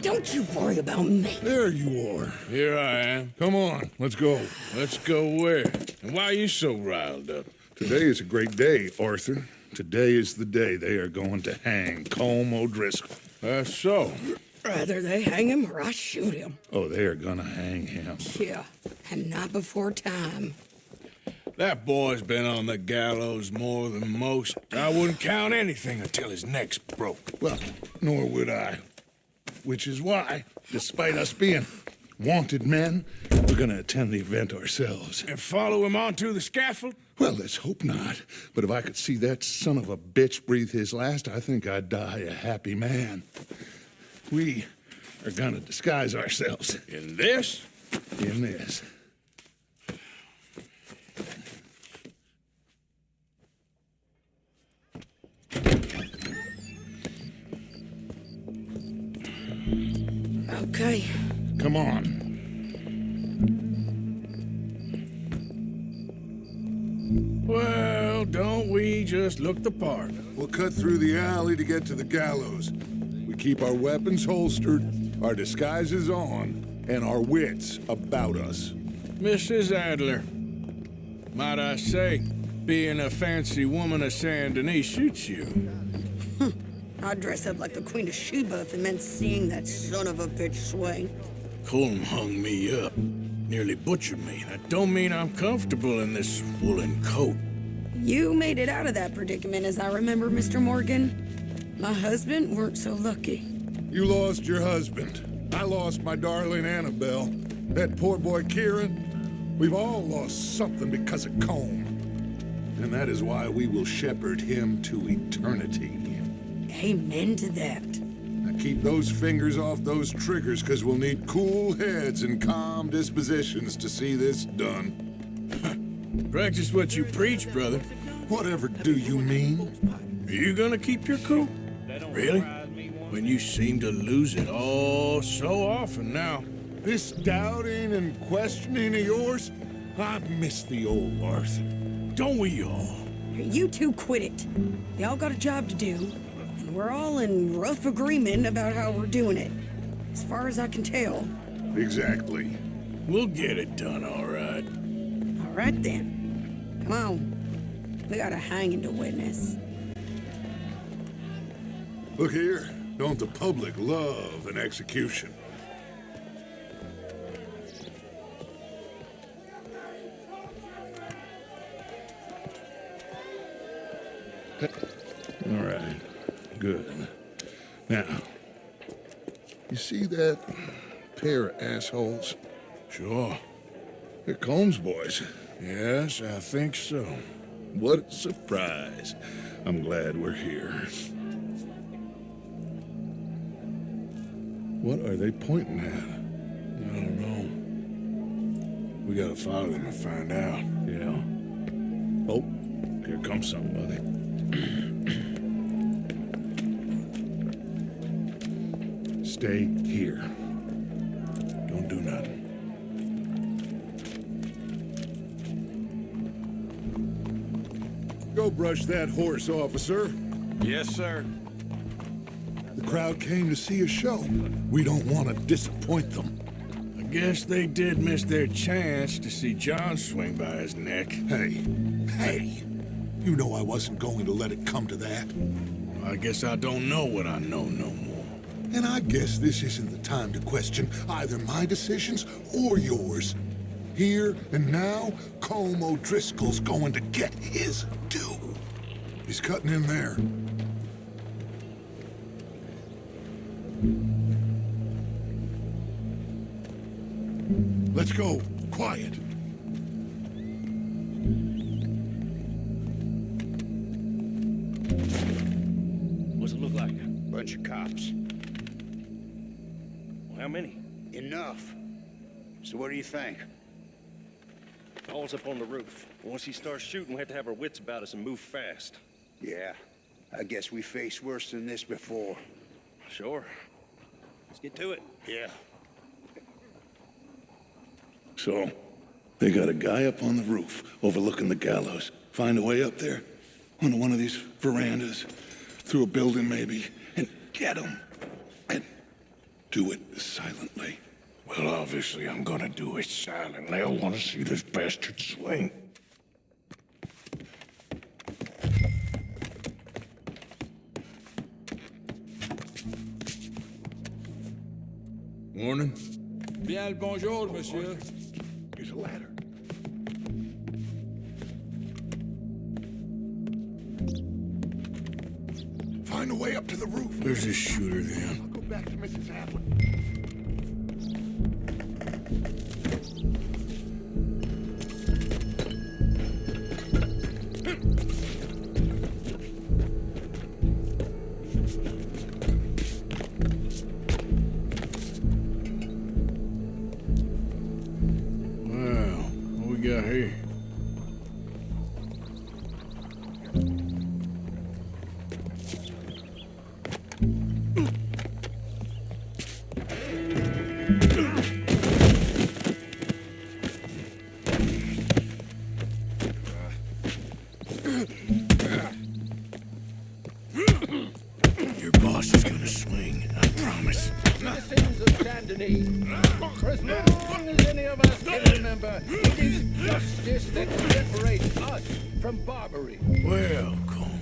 Don't you worry about me. There you are. Here I am. Come on, let's go. Let's go where? And why are you so riled up? Today is a great day, Arthur. Today is the day they are going to hang Colm O'Driscoll. That's so. Rather they hang him or I shoot him. Oh, they are gonna hang him. Yeah, and not before time. That boy's been on the gallows more than most. I wouldn't count anything until his neck's broke. Well, nor would I. Which is why, despite us being wanted men, we're gonna attend the event ourselves. And follow him onto the scaffold? Well, let's hope not. But if I could see that son of a bitch breathe his last, I think I'd die a happy man. We are gonna disguise ourselves. In this? In this. Okay. Come on. Well, don't we just look the part? We'll cut through the alley to get to the gallows. We keep our weapons holstered, our disguises on, and our wits about us. Mrs. Adler, might I say, being a fancy woman of Saint Denis shoots you. I'd dress up like the Queen of Sheba if it meant seeing that son of a bitch swing. Colm hung me up, nearly butchered me. That don't mean I'm comfortable in this woolen coat. You made it out of that predicament, as I remember, Mr. Morgan. My husband weren't so lucky. You lost your husband. I lost my darling Annabelle. That poor boy Kieran. We've all lost something because of Colm. And that is why we will shepherd him to eternity. Amen to that. Now keep those fingers off those triggers, because we'll need cool heads and calm dispositions to see this done. Practice what you preach, brother. Whatever do you mean? Are you gonna keep your cool? Really? When you seem to lose it all so often now. This doubting and questioning of yours? I miss the old Arthur. Don't we all? You two quit it. Y'all got a job to do, and we're all in rough agreement about how we're doing it. As far as I can tell. Exactly. We'll get it done, all right. All right, then. Come on. We got a hanging to witness. Look here. Don't the public love an execution? All right. Good. Now, you see that pair of assholes? Sure. They're Colm's boys. Yes, I think so. What a surprise. I'm glad we're here. What are they pointing at? I don't know. We gotta follow them and find out. Yeah. Oh, here comes somebody. Stay here. Don't do nothing. Go brush that horse, officer. Yes, sir. The crowd came to see a show. We don't want to disappoint them. I guess they did miss their chance to see John swing by his neck. Hey, you know I wasn't going to let it come to that. I guess I don't know what I know no more. And I guess this isn't the time to question either my decisions or yours. Here and now, Colm O'Driscoll's going to get his due. He's cutting in there. Let's go. Quiet. What's it look like? Bunch of cops. Well, how many? Enough. So what do you think? All's up on the roof. Once he starts shooting, we have to have our wits about us and move fast. Yeah, I guess we faced worse than this before. Sure. Let's get to it. Yeah. So, they got a guy up on the roof overlooking the gallows. Find a way up there, onto one of these verandas, through a building maybe, and get him. And Do it silently. Well, obviously I'm gonna do it silently. I want to see this bastard swing. Morning. Bien le bonjour, monsieur. Here's a ladder. Find a way up to the roof. Where's this shooter then? I'll go back to Mrs. Hadley. Well, what we got here? Your boss is gonna swing, I promise. Citizens of Saint Denis, for as long as any of us can remember, it is justice that separates us from Barbary. Well, Colm,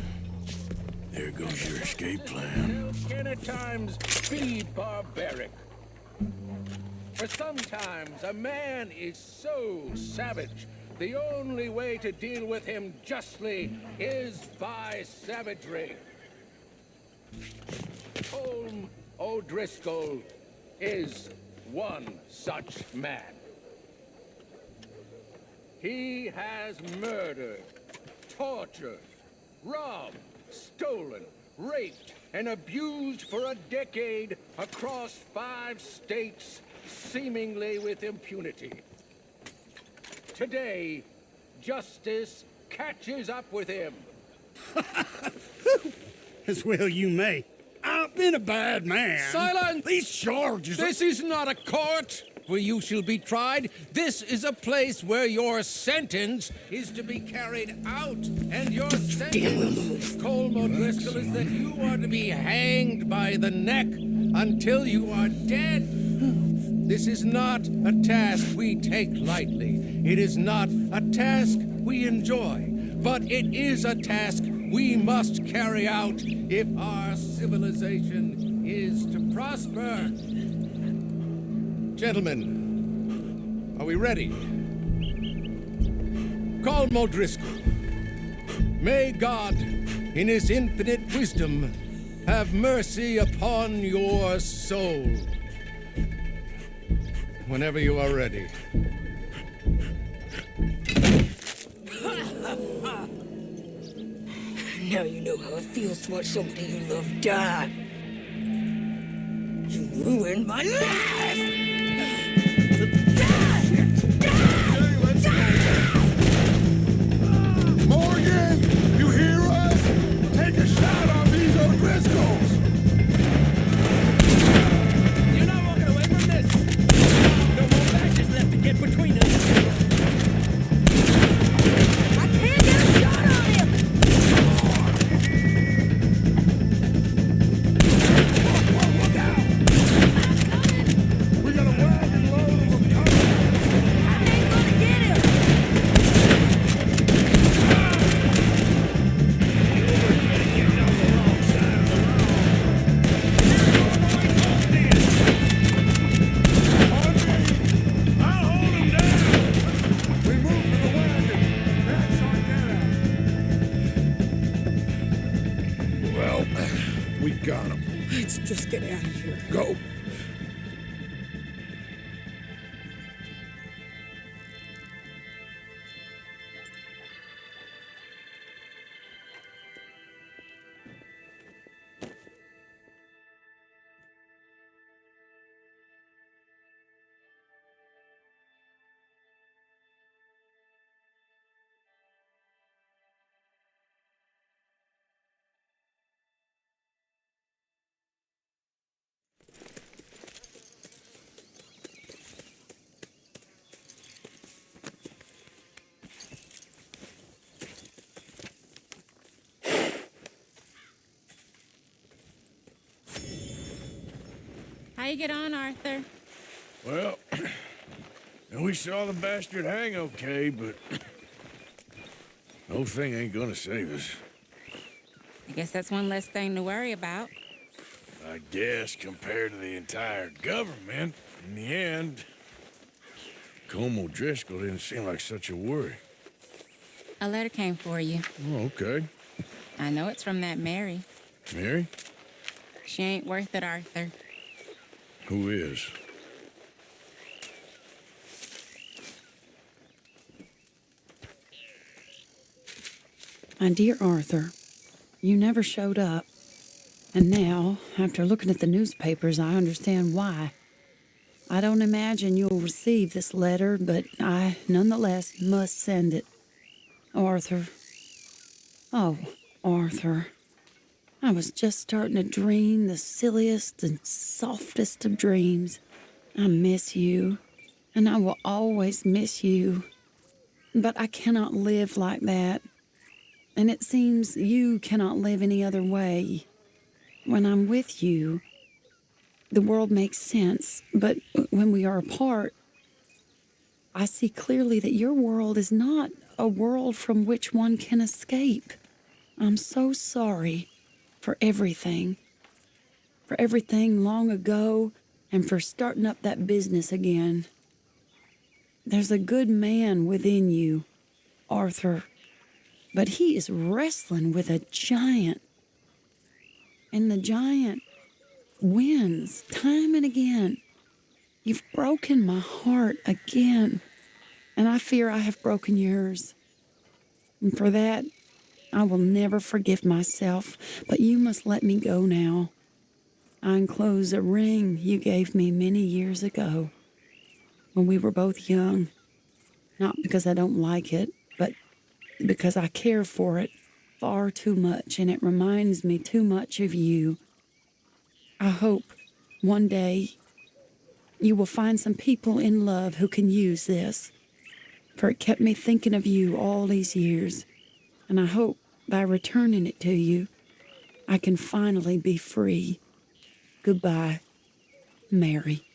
there goes your escape plan. Can at times be barbaric. For sometimes a man is so savage, the only way to deal with him justly is by savagery. Colm O'Driscoll is one such man. He has murdered, tortured, robbed, stolen, raped, and abused for a decade across 5 states, seemingly with impunity. Today, justice catches up with him. As well you may. I've been a bad man. Silence! These charges... This is not a court where you shall be tried. This is a place where your sentence is to be carried out. And your sentence, Colm O'Driscoll, is that you are to be hanged by the neck until you are dead. This is not a task we take lightly. It is not a task we enjoy. But it is a task we must carry out if our civilization is to prosper. Gentlemen, are we ready? Colm O'Driscoll, may God, in his infinite wisdom, have mercy upon your soul. Whenever you are ready. Now you know how it feels to watch somebody you love die. You ruined my life! Morgan, you hear us? Take a shot on these O'Driscolls. You're not walking away from this! No more batches left to get between us! I can't get a shot on him! We got a wagon load of them coming. I ain't gonna get him! We move for the wagon. That's our get out. Well, we got him. Let's just get out of here. Go. How you get on, Arthur? Well, we saw the bastard hang okay, but no thing ain't gonna save us. I guess that's one less thing to worry about. I guess compared to the entire government, in the end, Colm O'Driscoll didn't seem like such a worry. A letter came for you. Oh, okay. I know it's from that Mary. Mary? She ain't worth it, Arthur. Who is? My dear Arthur, you never showed up. And now, after looking at the newspapers, I understand why. I don't imagine you'll receive this letter, but I, nonetheless, must send it. Arthur. Oh, Arthur. I was just starting to dream the silliest and softest of dreams. I miss you, and I will always miss you. But I cannot live like that. And it seems you cannot live any other way. When I'm with you, the world makes sense, but when we are apart, I see clearly that your world is not a world from which one can escape. I'm so sorry for everything long ago, and for starting up that business again. There's a good man within you, Arthur, but he is wrestling with a giant. And the giant wins time and again. You've broken my heart again, and I fear I have broken yours. And for that, I will never forgive myself, but you must let me go now. I enclose a ring you gave me many years ago, when we were both young. Not because I don't like it, but because I care for it far too much, and it reminds me too much of you. I hope one day you will find some people in love who can use this, for it kept me thinking of you all these years, and I hope by returning it to you, I can finally be free. Goodbye, Mary.